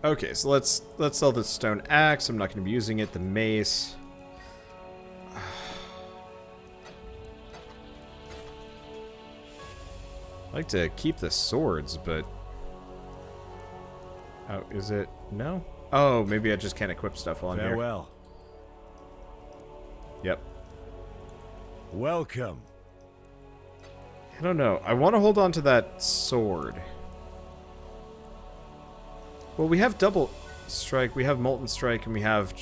Okay, so let's sell the stone axe. I'm not going to be using it. The mace. I like to keep the swords, but... Oh, is it? No? Oh, maybe I just can't equip stuff while I'm here. Farewell. Yep. Welcome. I don't know. I want to hold on to that sword. Well, we have double strike, we have molten strike, and we have...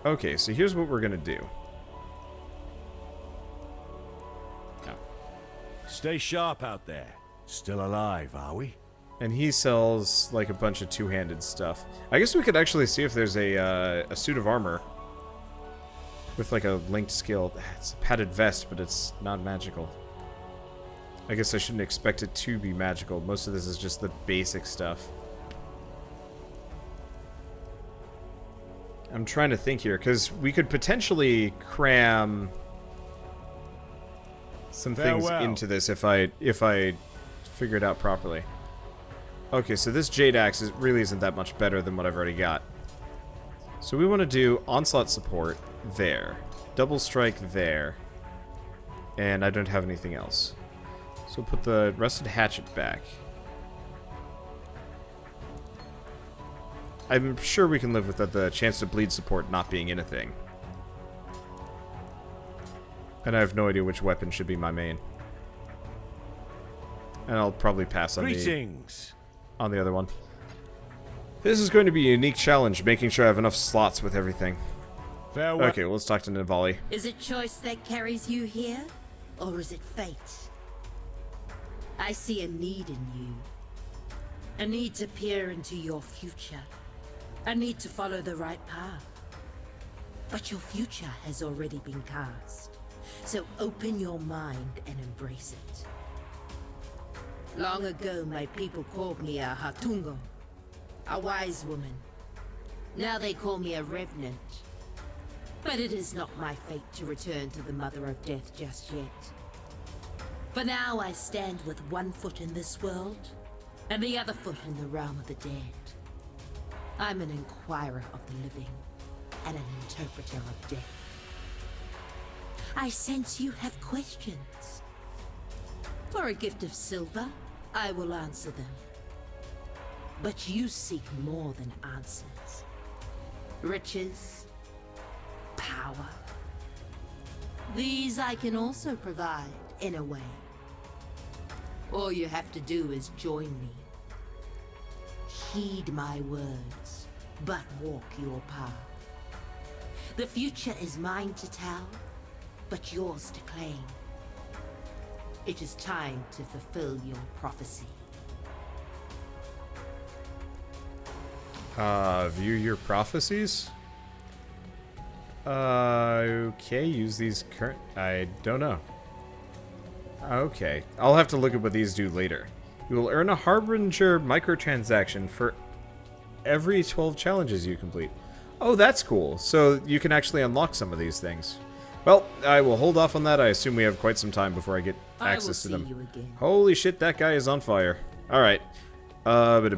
Okay, so here's what we're going to do. Stay sharp out there. Still alive, are we? And he sells, like, a bunch of two-handed stuff. I guess we could actually see if there's a suit of armor. With, like, a linked skill. It's a padded vest, but it's not magical. I guess I shouldn't expect it to be magical. Most of this is just the basic stuff. I'm trying to think here, because we could potentially cram some things into this if I figure it out properly. Okay, so this Jade Axe really isn't that much better than what I've already got. So we want to do Onslaught support there. Double Strike there. And I don't have anything else. So we'll put the Rusted Hatchet back. I'm sure we can live with the chance to bleed support not being in a thing. And I have no idea which weapon should be my main. And I'll probably pass on the other one. This is going to be a unique challenge, making sure I have enough slots with everything. Farewell. Okay, well, let's talk to Navali. Is it choice that carries you here? Or is it fate? I see a need in you. A need to peer into your future. A need to follow the right path. But your future has already been cast. So open your mind and embrace it. Long ago, my people called me a Hatungo, a wise woman. Now they call me a revenant. But it is not my fate to return to the Mother of Death just yet. For now, I stand with one foot in this world, and the other foot in the realm of the dead. I'm an inquirer of the living, and an interpreter of death. I sense you have questions. For a gift of silver, I will answer them. But you seek more than answers. Riches, power. These I can also provide, in a way. All you have to do is join me. Heed my words, but walk your path. The future is mine to tell, but yours to claim. It is time to fulfill your prophecy. View your prophecies? Okay, use these current... I don't know. Okay, I'll have to look at what these do later. You will earn a Harbinger microtransaction for every 12 challenges you complete. Oh, that's cool. So you can actually unlock some of these things. Well, I will hold off on that. I assume we have quite some time before I get access to them. Holy shit, that guy is on fire. Alright. What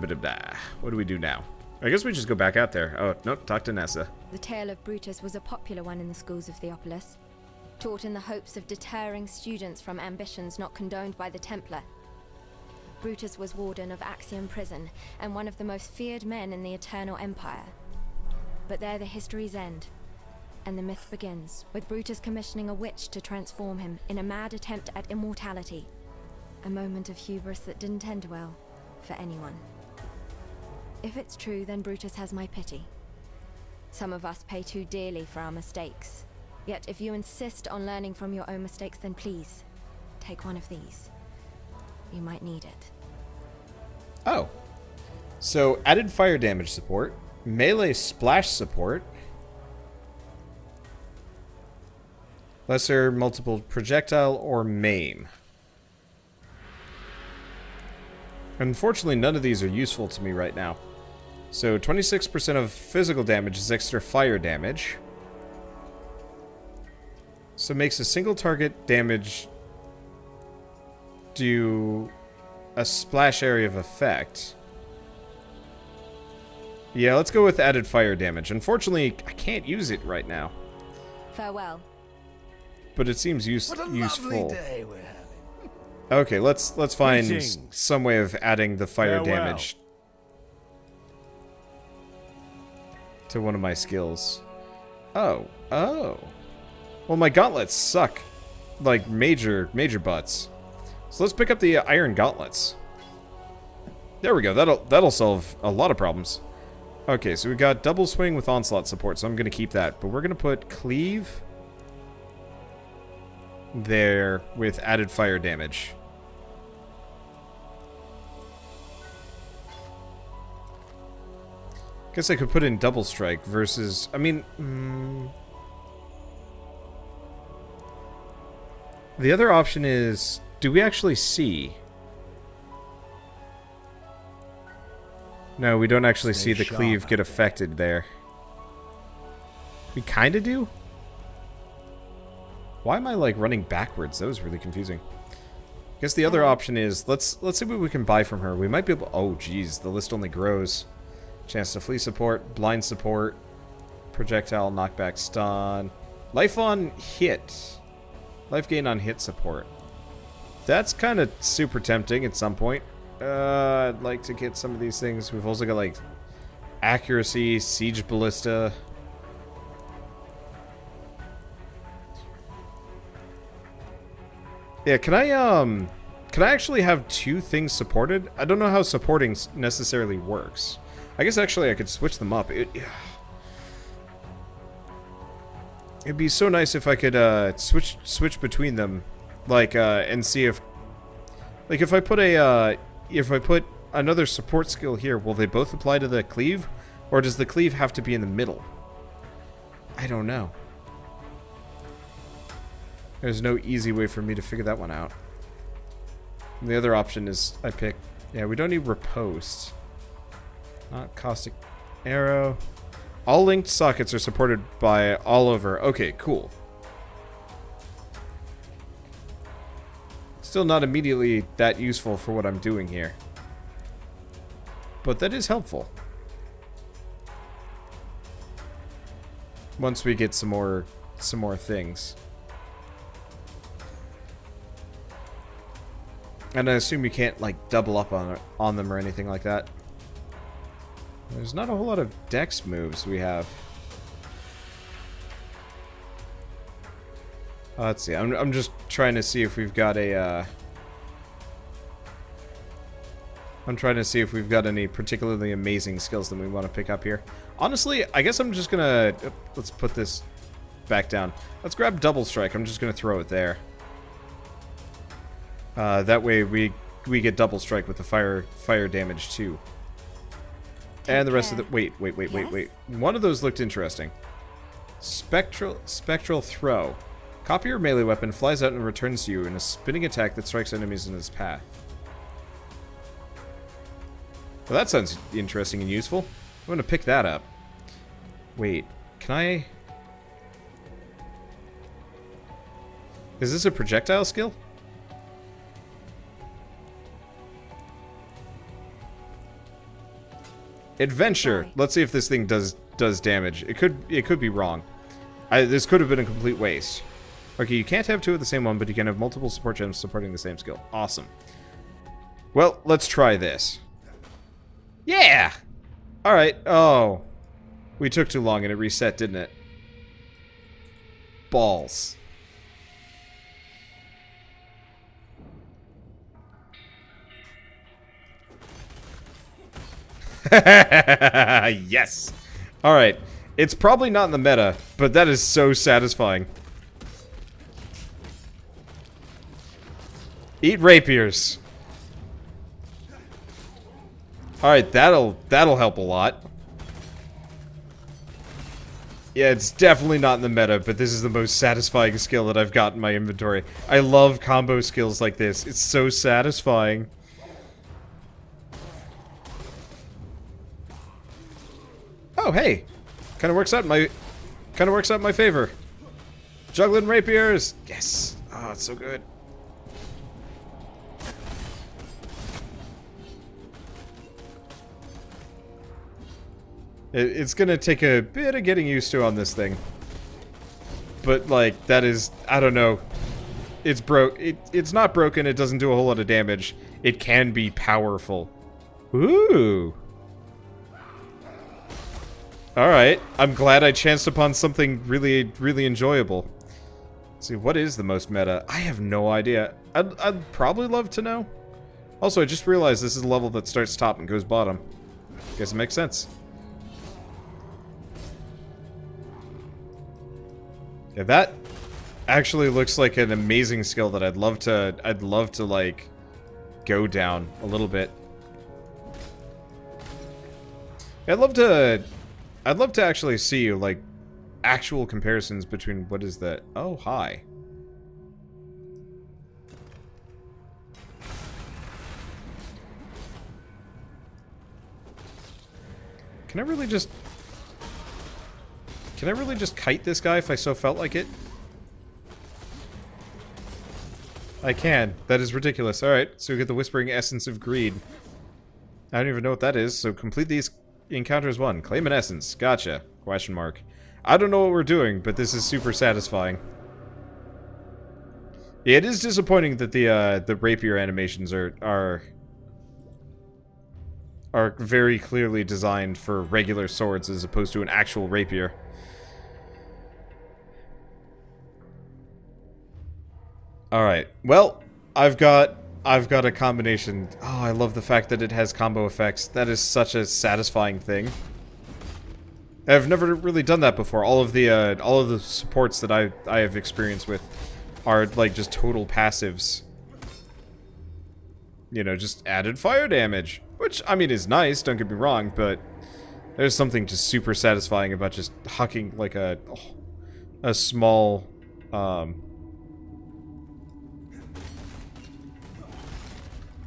do we do now? I guess we just go back out there. Oh, nope, talk to Nessa. The tale of Brutus was a popular one in the schools of Theopolis, taught in the hopes of deterring students from ambitions not condoned by the Templar. Brutus was warden of Axiom Prison, and one of the most feared men in the Eternal Empire. But there the histories end, and the myth begins, with Brutus commissioning a witch to transform him in a mad attempt at immortality. A moment of hubris that didn't end well, for anyone. If it's true, then Brutus has my pity. Some of us pay too dearly for our mistakes. Yet if you insist on learning from your own mistakes, then please, take one of these. You might need it. Oh. So, added fire damage support, melee splash support, lesser multiple projectile, or maim. Unfortunately, none of these are useful to me right now. So, 26% of physical damage is extra fire damage. So it makes a single target damage do a splash area of effect. Yeah, let's go with added fire damage. Unfortunately, I can't use it right now. Farewell. But it seems What a lovely useful. day we're having. Okay, let's find Greetings. some way of adding the fire Farewell. damage to one of my skills. Oh. Well, my gauntlets suck. Like, major butts. So let's pick up the iron gauntlets. There we go. That'll solve a lot of problems. Okay, so we got double swing with onslaught support, so I'm going to keep that. But we're going to put cleave there with added fire damage. Guess I could put in double strike versus... I mean... The other option is... Do we actually see? No, we don't actually see the cleave get affected there. We kinda do? Why am I, like, running backwards? That was really confusing. Guess the other option is... Let's see what we can buy from her. We might be able... Oh, geez. The list only grows. Chance to flee support, blind support, projectile, knockback, stun, life on hit, life gain on hit support. That's kind of super tempting at some point. I'd like to get some of these things. We've also got like accuracy, siege ballista. Yeah, can I actually have two things supported? I don't know how supporting necessarily works. I guess actually I could switch them up. It'd be so nice if I could switch between them, like and see if, like, if I put another support skill here, will they both apply to the cleave, or does the cleave have to be in the middle? I don't know. There's no easy way for me to figure that one out. And the other option is I pick. Yeah, we don't need riposte. Not caustic arrow. All linked sockets are supported by all over. Okay, cool. Still not immediately that useful for what I'm doing here. But that is helpful. Once we get some more things. And I assume you can't like double up on them or anything like that. There's not a whole lot of dex moves we have. Let's see. I'm just trying to see if we've got a. I'm trying to see if we've got any particularly amazing skills that we want to pick up here. Honestly, I guess I'm just gonna. Let's put this back down. Let's grab double strike. I'm just gonna throw it there. That way we get double strike with the fire damage too. And the rest of the... Wait. One of those looked interesting. Spectral throw. Copy your melee weapon, flies out and returns to you in a spinning attack that strikes enemies in its path. Well, that sounds interesting and useful. I'm going to pick that up. Wait, can I... Is this a projectile skill? Adventure. Let's see if this thing does damage. It could be wrong. This could have been a complete waste. Okay, you can't have two of the same one, but you can have multiple support gems supporting the same skill. Awesome. Well, let's try this. Yeah! Alright. Oh. We took too long and it reset, didn't it? Balls. Yes! Alright. It's probably not in the meta, but that is so satisfying. Eat rapiers. Alright, that'll help a lot. Yeah, it's definitely not in the meta, but this is the most satisfying skill that I've got in my inventory. I love combo skills like this. It's so satisfying. Oh, hey. Kind of works out in my favor. Juggling rapiers. Yes. Oh, it's so good. It's gonna take a bit of getting used to on this thing. But, like, that is... I don't know. It's it's not broken, it doesn't do a whole lot of damage. It can be powerful. Ooh. Alright. I'm glad I chanced upon something really, really enjoyable. Let's see, what is the most meta? I have no idea. I'd probably love to know. Also, I just realized this is a level that starts top and goes bottom. Guess it makes sense. Yeah, that actually looks like an amazing skill that I'd love to like go down a little bit. I'd love to actually see like actual comparisons between what is that? Oh, hi. Can I really just kite this guy if I so felt like it? I can. That is ridiculous. Alright, so we get the Whispering Essence of Greed. I don't even know what that is, so complete these encounters 1. Claim an essence. Gotcha. Question mark. I don't know what we're doing, but this is super satisfying. Yeah, it is disappointing that the rapier animations are very clearly designed for regular swords as opposed to an actual rapier. Alright, well, I've got a combination. Oh, I love the fact that it has combo effects. That is such a satisfying thing. I've never really done that before. All of the supports that I have experience with are like just total passives. You know, just added fire damage, which I mean is nice, don't get me wrong, but there's something just super satisfying about just hucking like a small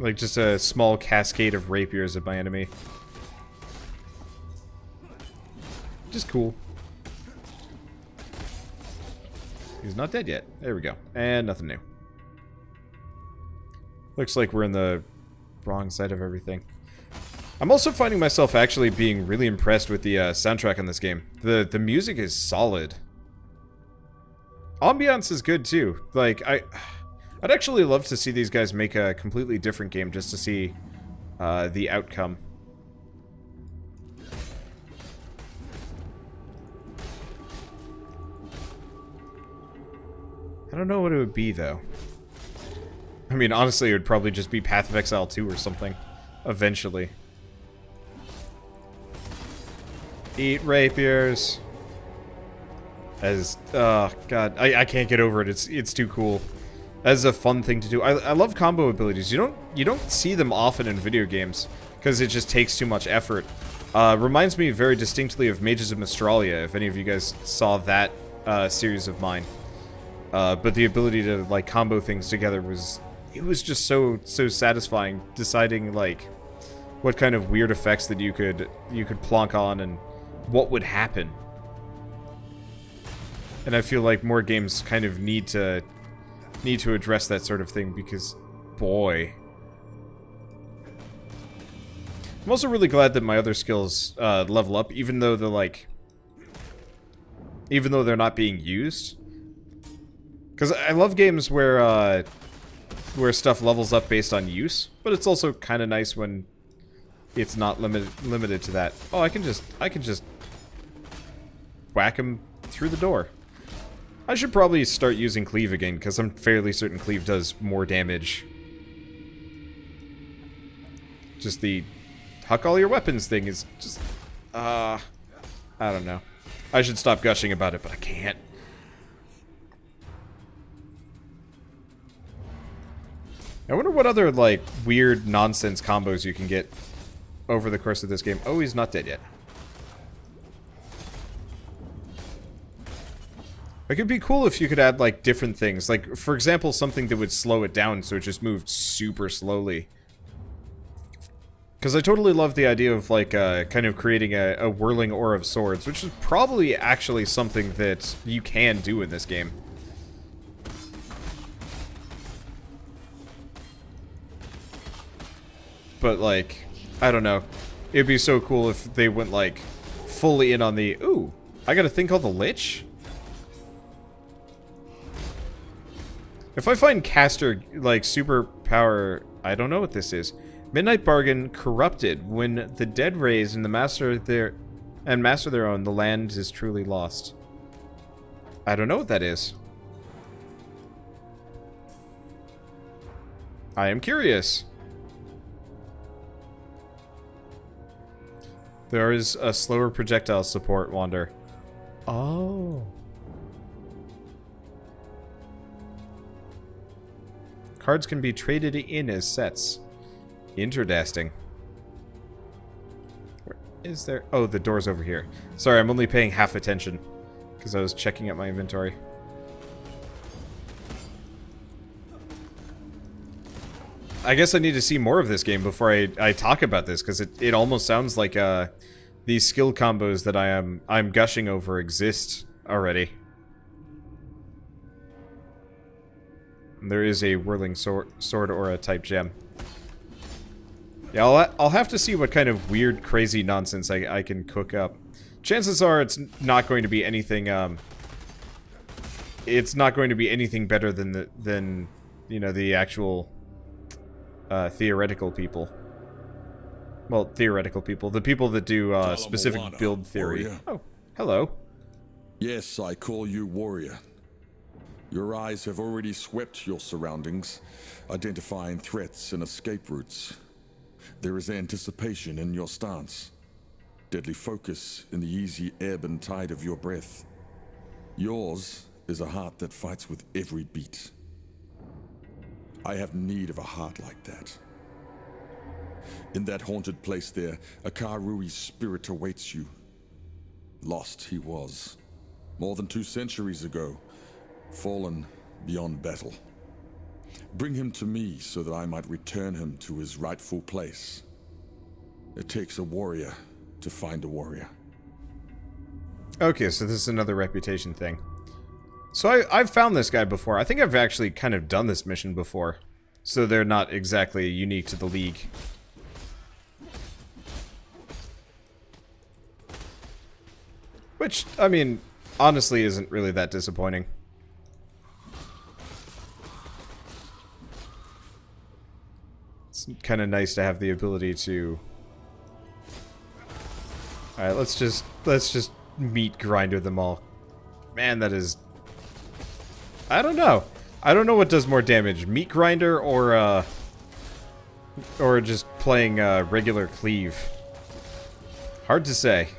like just a small cascade of rapiers at my enemy. Just cool. He's not dead yet. There we go. And nothing new. Looks like we're in the wrong side of everything. I'm also finding myself actually being really impressed with the soundtrack on this game. The music is solid. Ambiance is good too. Like, I'd actually love to see these guys make a completely different game just to see the outcome. I don't know what it would be, though. I mean, honestly, it would probably just be Path of Exile 2 or something. Eventually. Eat rapiers. Oh, God. I can't get over it. It's too cool. That is a fun thing to do. I love combo abilities. You don't see them often in video games because it just takes too much effort. Reminds me very distinctly of Mages of Mystralia, if any of you guys saw that series of mine. But the ability to like combo things together was just so satisfying. Deciding like what kind of weird effects that you could plonk on and what would happen. And I feel like more games kind of need to address that sort of thing because, boy. I'm also really glad that my other skills level up, even though they're not being used. Because I love games where stuff levels up based on use, but it's also kind of nice when it's not limited to that. Oh, I can just whack him through the door. I should probably start using Cleave again, because I'm fairly certain Cleave does more damage. Just the huck all your weapons thing is just... I don't know. I should stop gushing about it, but I can't. I wonder what other, like, weird nonsense combos you can get over the course of this game. Oh, he's not dead yet. It could be cool if you could add, like, different things. Like, for example, something that would slow it down so it just moved super slowly. Because I totally love the idea of, like, kind of creating a whirling aura of swords, which is probably actually something that you can do in this game. But, like, I don't know. It'd be so cool if they went, like, fully in on the... Ooh, I got a thing called the Lich? If I find caster, like, superpower... I don't know what this is. Midnight Bargain corrupted. When the dead raise and the master their own, the land is truly lost. I don't know what that is. I am curious. There is a slower projectile support, Wander. Oh. Cards can be traded in as sets. Interdasting. Where is there? Oh, the door's over here. Sorry, I'm only paying half attention because I was checking out my inventory. I guess I need to see more of this game before I talk about this, because it almost sounds like these skill combos that I'm gushing over exist already. And there is a whirling sword aura type gem. Yeah, I'll have to see what kind of weird, crazy nonsense I can cook up. Chances are it's not going to be anything. It's not going to be anything better than you know, the actual theoretical people. Well, theoretical people, the people that do specific build theory. Warrior. Oh, hello. Yes, I call you warrior. Your eyes have already swept your surroundings, identifying threats and escape routes. There is anticipation in your stance, deadly focus in the easy ebb and tide of your breath. Yours is a heart that fights with every beat. I have need of a heart like that. In that haunted place there, a Karui's spirit awaits you. Lost he was, more than 2 centuries ago, fallen beyond battle. Bring him to me so that I might return him to his rightful place. It takes a warrior to find a warrior. Okay, so this is another reputation thing. So I've found this guy before. I think I've actually kind of done this mission before. So they're not exactly unique to the League. Which, I mean, honestly isn't really that disappointing. It's kind of nice to have the ability to... Alright, let's just meat grinder them all. Man, that is... I don't know. I don't know what does more damage, meat grinder or just playing regular cleave. Hard to say.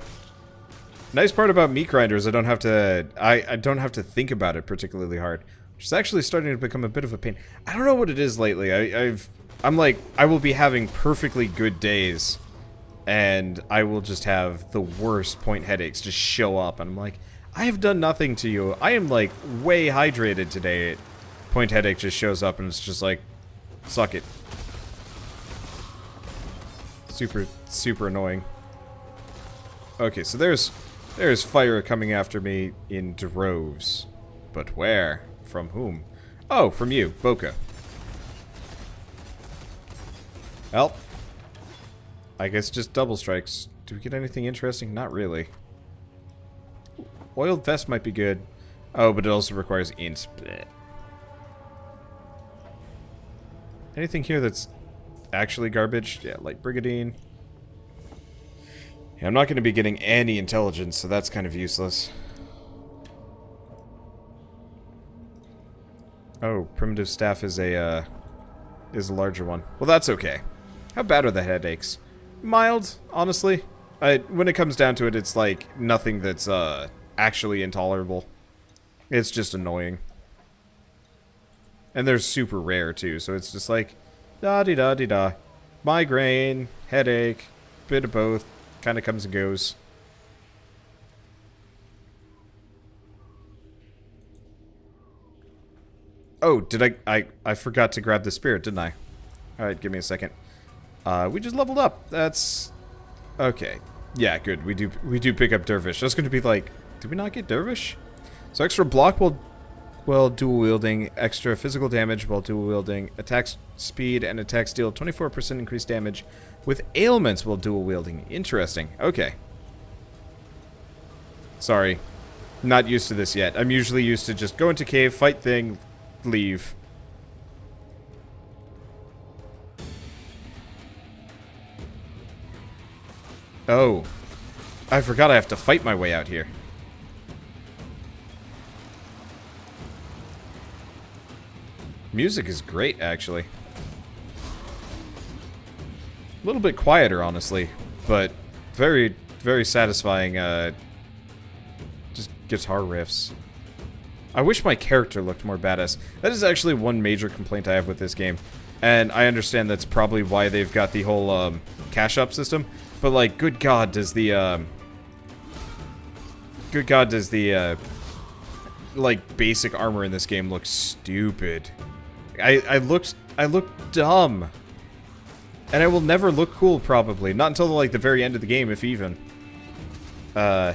Nice part about meat grinder is I don't have to think about it particularly hard, which is actually starting to become a bit of a pain. I don't know what it is lately. I'm like, I will be having perfectly good days, and I will just have the worst point headaches just show up, and I'm like, I have done nothing to you. I am like way hydrated today. Point headache just shows up and it's just like, suck it. Super annoying. Okay, so there's fire coming after me in droves. But where? From whom? Oh, from you, Boca. Well, I guess just double strikes. Do we get anything interesting? Not really. Oiled vest might be good. Oh, but it also requires int. Blech. Anything here that's actually garbage? Yeah, like Brigadine. Yeah, I'm not going to be getting any intelligence, so that's kind of useless. Oh, primitive staff is a larger one. Well, that's okay. How bad are the headaches? Mild, honestly. When it comes down to it, it's like nothing that's actually intolerable. It's just annoying. And they're super rare too, so it's just like da-dee-da-dee-da. Migraine, headache, bit of both. Kind of comes and goes. Oh, did I forgot to grab the spirit, didn't I? Alright, give me a second. We just leveled up. That's... Okay. Yeah, good. We do pick up Dervish. That's going to be like... Did we not get Dervish? So extra block while dual wielding, extra physical damage while dual wielding, attack speed and attacks deal 24% increased damage with ailments while dual wielding. Interesting. Okay. Sorry. Not used to this yet. I'm usually used to just go into cave, fight thing, leave. Oh. I forgot I have to fight my way out here. Music is great, actually. A little bit quieter, honestly, but very, very satisfying, just guitar riffs. I wish my character looked more badass. That is actually one major complaint I have with this game, and I understand that's probably why they've got the whole, cash-up system, but, like, good god, does the, like, basic armor in this game look stupid. I look dumb. And I will never look cool, probably. Not until, like, the very end of the game, if even. And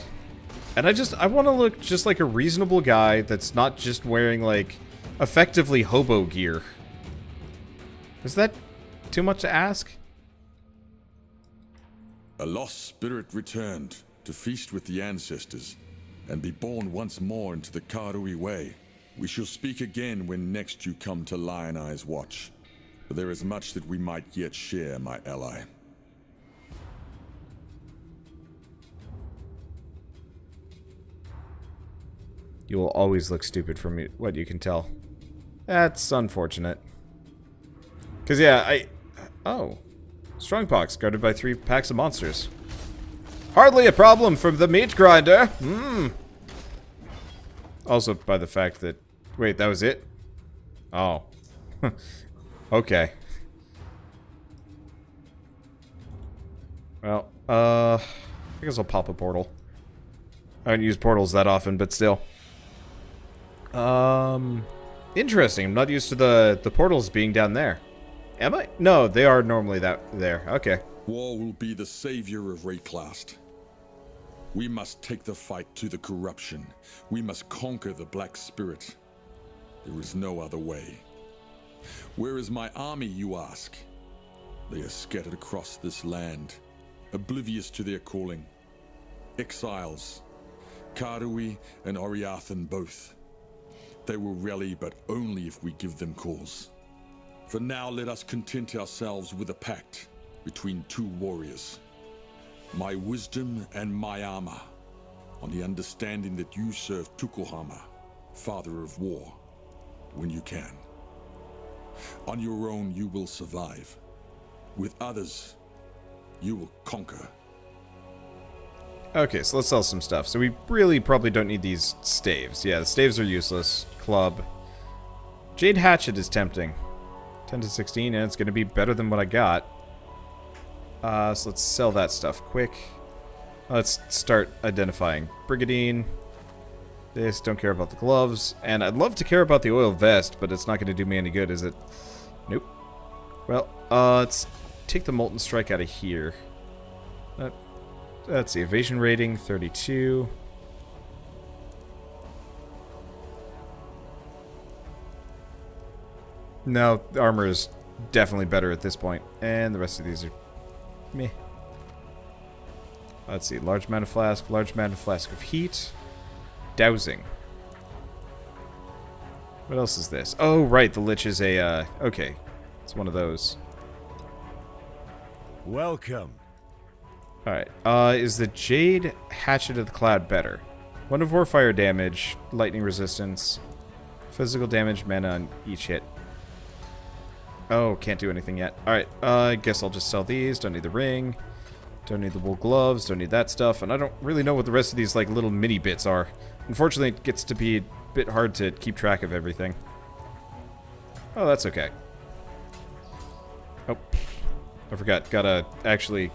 I want to look just like a reasonable guy that's not just wearing, like, effectively hobo gear. Is that too much to ask? A lost spirit returned to feast with the ancestors and be born once more into the Karui way. We shall speak again when next you come to Lion Eye's watch. But there is much that we might yet share, my ally. You will always look stupid from what you can tell. That's unfortunate. Because, yeah, oh. Strongpox, guarded by 3 packs of monsters. Hardly a problem from the meat grinder. Also, by the fact that... Wait, that was it? Oh. Okay. Well, I guess I'll pop a portal. I don't use portals that often, but still. Interesting. I'm not used to the portals being down there. Am I? No, they are normally there. Okay. War will be the savior of Wraeclast. We must take the fight to the corruption. We must conquer the Black Spirit. There is no other way. Where is my army, you ask? They are scattered across this land, oblivious to their calling. Exiles, Karui and Oriath both. They will rally, but only if we give them cause. For now, let us content ourselves with a pact between 2 warriors. My wisdom and my armor, on the understanding that you serve Tukohama, father of war, when you can. On your own, you will survive. With others, you will conquer. Okay, so let's sell some stuff. So we really probably don't need these staves. Yeah, the staves are useless. Club. Jade Hatchet is tempting. 10 to 16, and it's going to be better than what I got. So let's sell that stuff quick. Let's start identifying. Brigadine. This, don't care about the gloves. And I'd love to care about the oil vest, but it's not going to do me any good, is it? Nope. Well, let's take the Molten Strike out of here. Let's see, evasion rating, 32. No, the armor is definitely better at this point. And the rest of these are meh. Let's see, large mana flask of heat. Dowsing. What else is this? Oh, right, the Lich is a, okay. It's one of those. Welcome. Alright, is the Jade Hatchet of the Cloud better? 1 to 4 fire damage, lightning resistance, physical damage, mana on each hit. Oh, can't do anything yet. Alright, I guess I'll just sell these. Don't need the ring. Don't need the wool gloves. Don't need that stuff. And I don't really know what the rest of these, like, little mini bits are. Unfortunately, it gets to be a bit hard to keep track of everything. Oh, that's okay. Oh, I forgot. Gotta actually...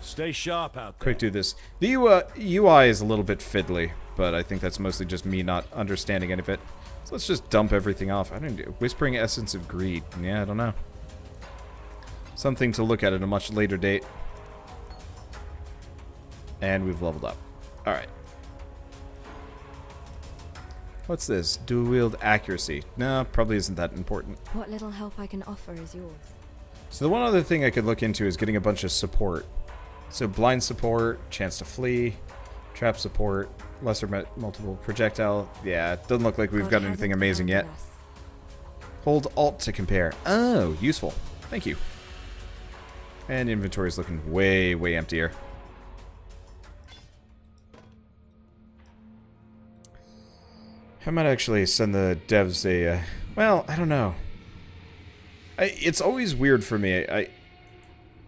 Stay sharp out there. quick do this. The UI is a little bit fiddly, but I think that's mostly just me not understanding any of it. So let's just dump everything off. I don't know. Whispering Essence of Greed. Yeah, I don't know. Something to look at a much later date. And we've leveled up. Alright. What's this? Dual wield accuracy. No, probably isn't that important. What little help I can offer is yours. So the one other thing I could look into is getting a bunch of support. So blind support, chance to flee, Trap support, lesser multiple projectile. Yeah, it doesn't look like we've got anything amazing yet. Hold Alt to compare. Oh, useful. Thank you. And inventory is looking way, way emptier. I might actually send the devs a, well, I don't know. It's always weird for me,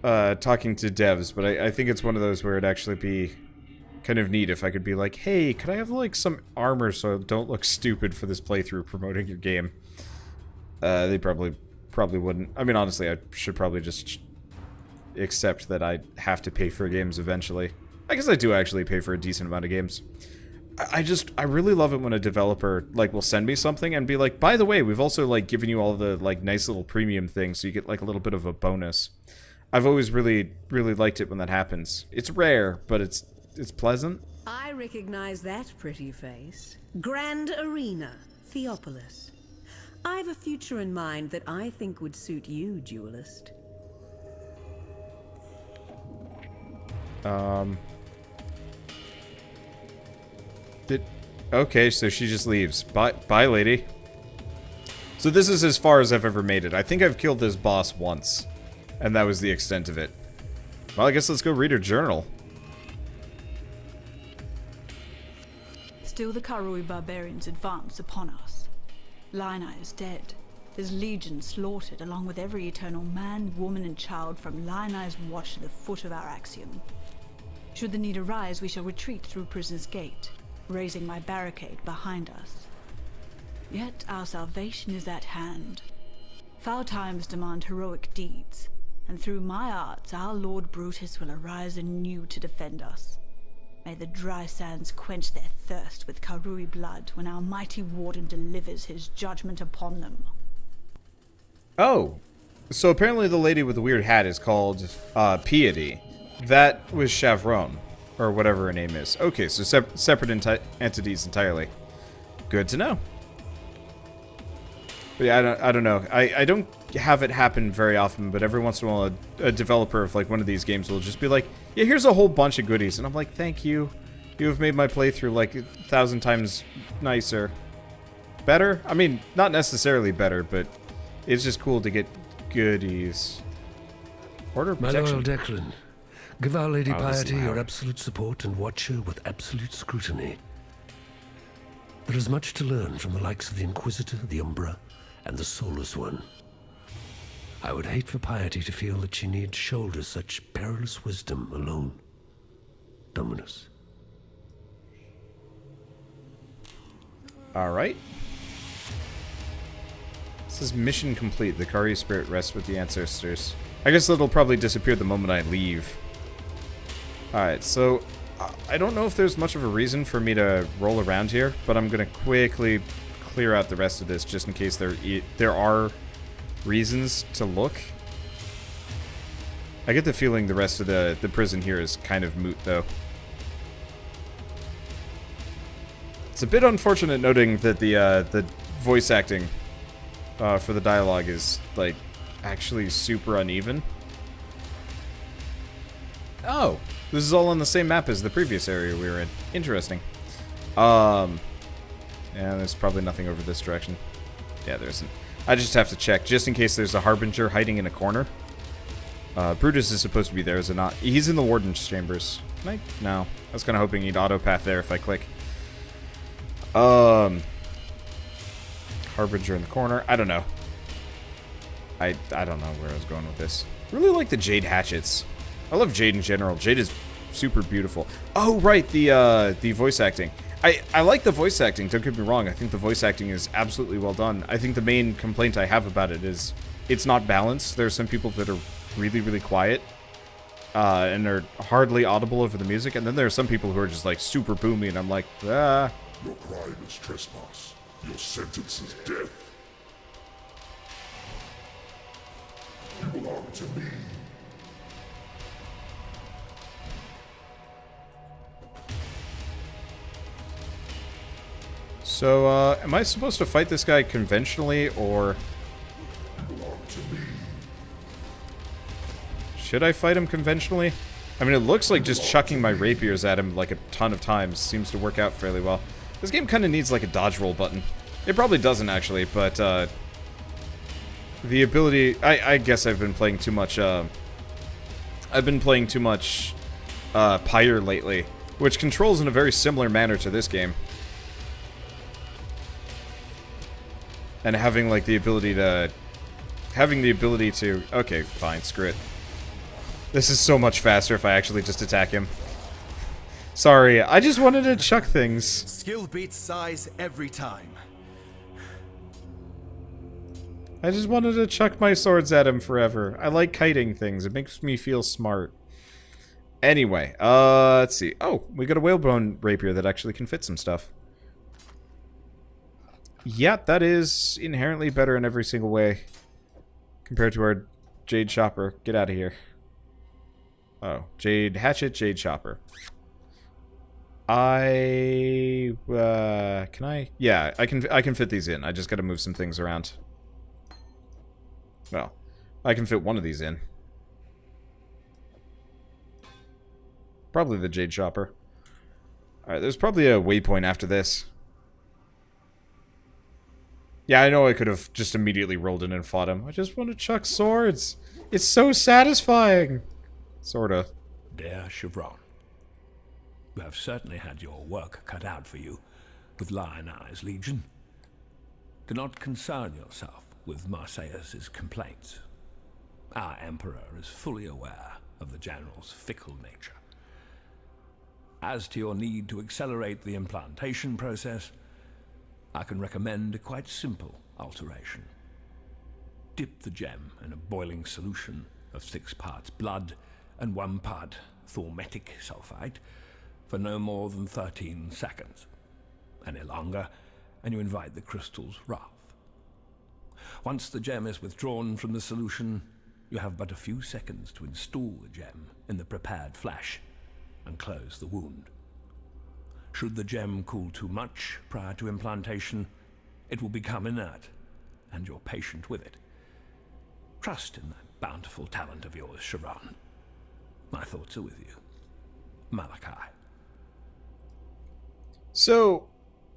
talking to devs, but I think it's one of those where it'd actually be kind of neat if I could be like, hey, could I have, like, some armor so I don't look stupid for this playthrough promoting your game? They probably wouldn't. I mean, honestly, I should probably just accept that I have to pay for games eventually. I guess I do actually pay for a decent amount of games. I really love it when a developer, like, will send me something and be like, by the way, we've also, like, given you all the, like, nice little premium things so you get, like, a little bit of a bonus. I've always really, really liked it when that happens. It's rare, but it's pleasant. I recognize that pretty face. Grand Arena, Theopolis. I've a future in mind that I think would suit you, duelist. Okay, so she just leaves. Bye, lady. So this is as far as I've ever made it. I think I've killed this boss once, and that was the extent of it. Well, I guess let's go read her journal. Still the Karui barbarians advance upon us. Lionai is dead, his legion slaughtered along with every eternal man, woman and child from Lionai's watch to the foot of our axiom. Should the need arise, we shall retreat through Prison's Gate, raising my barricade behind us. Yet our salvation is at hand. Foul times demand heroic deeds, and through my arts our Lord Brutus will arise anew to defend us. May the dry sands quench their thirst with Karui blood when our mighty warden delivers his judgment upon them. Oh, so apparently the lady with the weird hat is called Piety. That was Chavron, or whatever her name is. Okay, so separate entities entirely. Good to know. But yeah, I don't know. I don't have it happen very often, but every once in a while a developer of like one of these games will just be like, yeah, here's a whole bunch of goodies. And I'm like, thank you. You have made my playthrough like 1,000 times nicer. Better? I mean, not necessarily better, but it's just cool to get goodies. Order My protection. loyal Declan, give Our Lady Oh, this is Piety your loud. absolute support and watch her with absolute scrutiny. There is much to learn from the likes of the Inquisitor, the Umbra, and the Soulless One. I would hate for Piety to feel that she need shoulder such perilous wisdom alone. Dominus. Alright. This is mission complete. The Kari spirit rests with the ancestors. I guess it'll probably disappear the moment I leave. Alright, so I don't know if there's much of a reason for me to roll around here, but I'm going to quickly clear out the rest of this just in case there are reasons to look. I get the feeling the rest of the prison here is kind of moot, though. It's a bit unfortunate noting that the voice acting for the dialogue is, like, actually super uneven. Oh, this is all on the same map as the previous area we were in. Interesting. Yeah, there's probably nothing over this direction. Yeah, there isn't. I just have to check, just in case there's a Harbinger hiding in a corner. Brutus is supposed to be there, is it not? He's in the Warden's chambers. Can I? No. I was kind of hoping he'd auto-path there if I click. Harbinger in the corner. I don't know. I don't know where I was going with this. Really like the Jade hatchets. I love Jade in general. Jade is super beautiful. Oh, right, the voice acting. I like the voice acting, don't get me wrong. I think the voice acting is absolutely well done. I think the main complaint I have about it is it's not balanced. There are some people that are really, really quiet and are hardly audible over the music, and then there are some people who are just like super boomy, and I'm like, ah. Your crime is trespass. Your sentence is death. You belong to me. So, am I supposed to fight this guy conventionally, or You belong to me. should I fight him conventionally? I mean, it looks like just chucking my rapiers at him like a ton of times seems to work out fairly well. This game kind of needs like a dodge roll button. It probably doesn't actually, but the ability... I guess I've been playing too much... Pyre lately, which controls in a very similar manner to this game. And having like the ability to... Okay, fine, screw it. This is so much faster if I actually just attack him. Sorry, I just wanted to chuck things. Skill beats size every time. I just wanted to chuck my swords at him forever. I like kiting things. It makes me feel smart. Anyway, let's see. Oh, we got a whalebone rapier that actually can fit some stuff. Yeah, that is inherently better in every single way. Compared to our Jade Chopper. Get out of here. Oh, Jade Hatchet, Jade Chopper. Can I? Yeah, I can fit these in. I just gotta move some things around. Well, I can fit one of these in. Probably the Jade Chopper. Alright, there's probably a waypoint after this. Yeah, I know I could have just immediately rolled in and fought him. I just want to chuck swords. It's so satisfying. Sorta. Dear Chevron, you have certainly had your work cut out for you with Lion Eye's Legion. Do not concern yourself with Marseilles' complaints. Our Emperor is fully aware of the General's fickle nature. As to your need to accelerate the implantation process, I can recommend a quite simple alteration. Dip the gem in a boiling solution of 6 parts blood and 1 part thormetic sulfite for no more than 13 seconds. Any longer, and you invite the crystal's wrath. Once the gem is withdrawn from the solution, you have but a few seconds to install the gem in the prepared flesh and close the wound. Should the gem cool too much prior to implantation, it will become inert, and you're patient with it. Trust in that bountiful talent of yours, Sharon. My thoughts are with you. Malachi. So,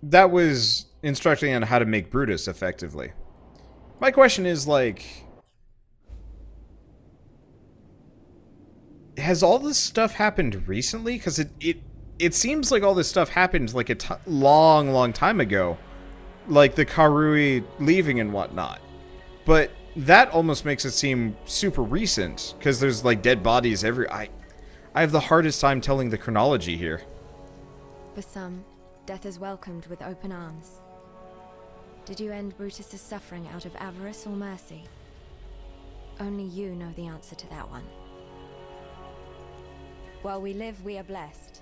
that was instructing on how to make Brutus effectively. My question is, like... has all this stuff happened recently? Because it seems like all this stuff happened like a long time ago. Like the Karui leaving and whatnot. But that almost makes it seem super recent. Because there's like dead bodies every... I have the hardest time telling the chronology here. For some, death is welcomed with open arms. Did you end Brutus's suffering out of avarice or mercy? Only you know the answer to that one. While we live, we are blessed.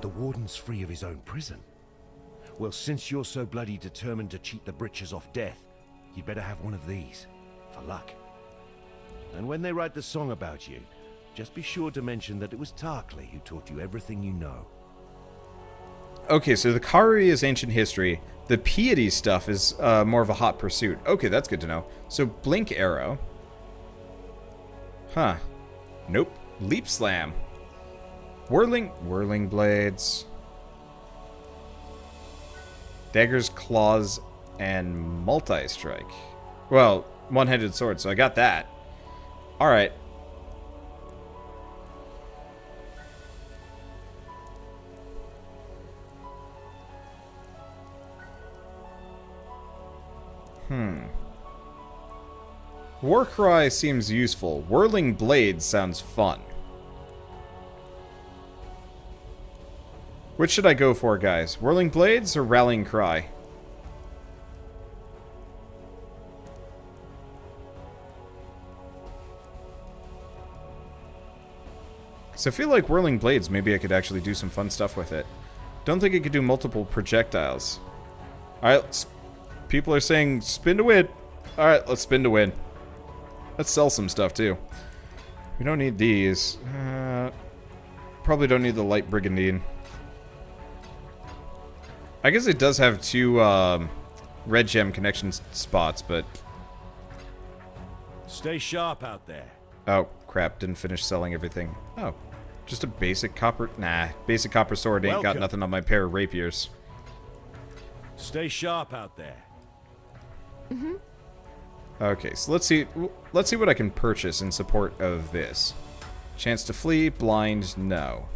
The Warden's free of his own prison. Well, since you're so bloody determined to cheat the britches off death, you'd better have one of these, for luck. And when they write the song about you, just be sure to mention that it was Tarkley who taught you everything you know. Okay, so the Karui is ancient history. The piety stuff is more of a hot pursuit. Okay, that's good to know. So, Blink Arrow. Huh. Nope. Leap Slam. Whirling Blades. Daggers, Claws, and Multi-Strike. Well, one-handed sword, so I got that. Alright. Warcry seems useful. Whirling Blades sounds fun. Which should I go for, guys? Whirling Blades or Rallying Cry? So I feel like Whirling Blades, maybe I could actually do some fun stuff with it. Don't think I could do multiple projectiles. Alright, people are saying spin to win. Alright, let's spin to win. Let's sell some stuff, too. We don't need these. Probably don't need the Light Brigandine. I guess it does have 2 red gem connection spots, but... Stay sharp out there. Oh, crap, didn't finish selling everything. Oh, just a basic copper... Nah, basic copper sword ain't got Welcome. nothing on my pair of rapiers. Stay sharp out there. Okay, so let's see what I can purchase in support of this. Chance to flee, blind, no.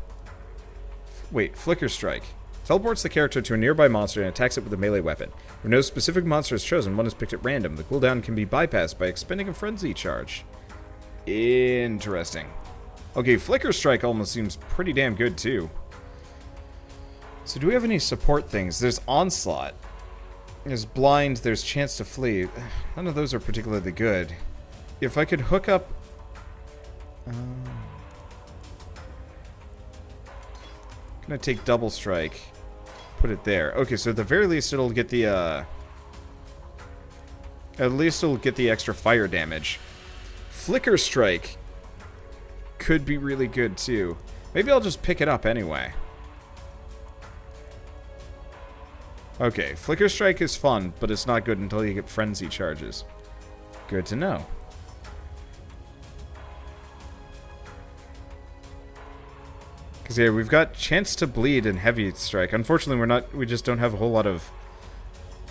Wait, Flicker Strike. Teleports the character to a nearby monster and attacks it with a melee weapon. When no specific monster is chosen, one is picked at random. The cooldown can be bypassed by expending a frenzy charge. Interesting. Okay, Flicker Strike almost seems pretty damn good too. So do we have any support things? There's Onslaught. There's Blind, there's Chance to Flee. None of those are particularly good. If I could hook up... gonna take Double Strike. Put it there. Okay, so at the very least it'll get the, at least it'll get the extra fire damage. Flicker Strike could be really good too. Maybe I'll just pick it up anyway. Okay, Flicker Strike is fun, but it's not good until you get frenzy charges. Good to know. Because yeah, we've got Chance to Bleed and Heavy Strike. Unfortunately, we just don't have a whole lot of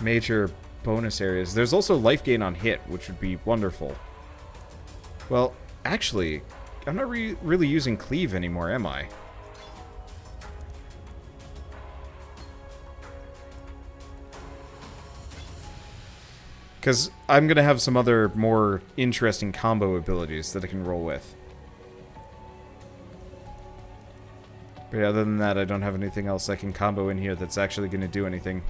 major bonus areas. There's also life gain on hit, which would be wonderful. Well, actually, I'm not really using Cleave anymore, am I? Because I'm going to have some other more interesting combo abilities that I can roll with. But yeah, other than that, I don't have anything else I can combo in here that's actually going to do anything.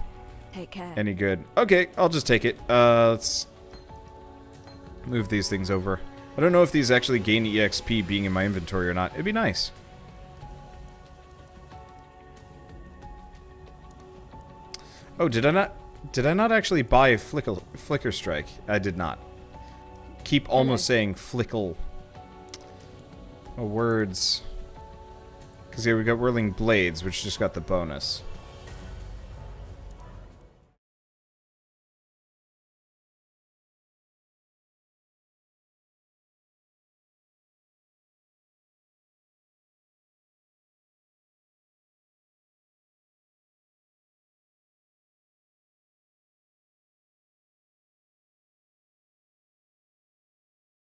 Take care. Any good. Okay, I'll just take it. Let's move these things over. I don't know if these actually gain EXP being in my inventory or not. It'd be nice. Oh, did I not actually buy Flicker Strike? I did not. Keep almost saying Flickle. Oh, words. Because yeah, we got Whirling Blades, which just got the bonus.